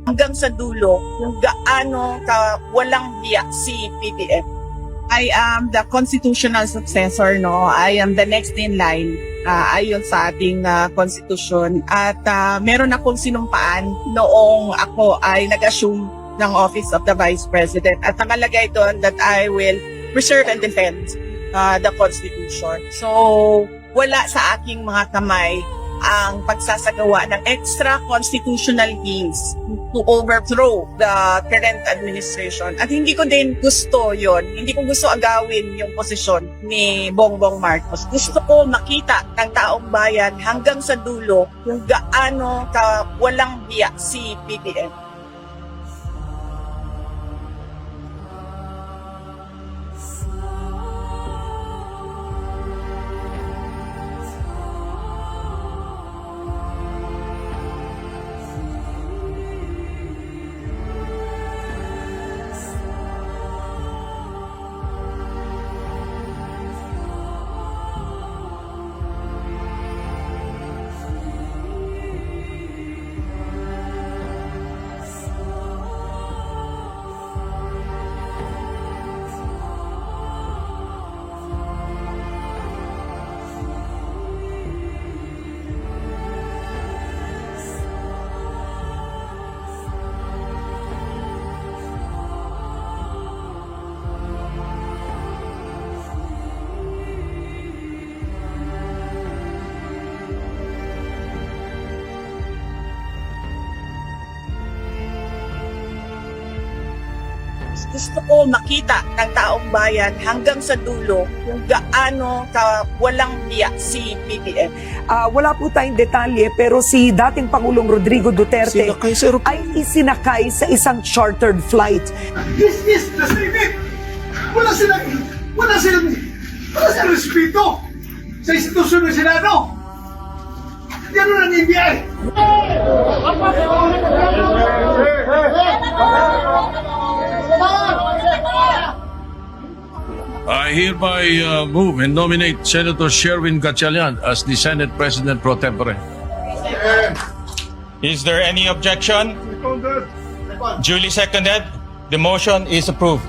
hanggang sa dulo kung gaano ka walang hiya si PBF. I am the constitutional successor, no? I am the next in line ayon sa ating constitution. At meron akong sinumpaan noong ako ay nag-assume ng Office of the Vice President. At nakalagay doon that I will preserve and defend the Constitution. So, wala sa aking mga kamay ang pagsasagawa ng extra constitutional means to overthrow the current administration. At hindi ko din gusto yon. Hindi ko gusto agawin yung posisyon ni Bongbong Marcos. Gusto ko makita ng taong bayan hanggang sa dulo kung gaano ka walang hiya si PBM. Gusto ko makita ng taong bayan hanggang sa dulo kung gaano ka walang hiya si PBM. Wala po tayong detalye pero si dating Pangulong Rodrigo Duterte ay isinakay sa isang chartered flight. This is the Senate! Wala silang respeto sa institusyon ng Senado! Yan ang NBI! I hereby move and nominate Senator Sherwin Gatchalian as the Senate President pro tempore. Is there any objection? Duly seconded. The motion is approved.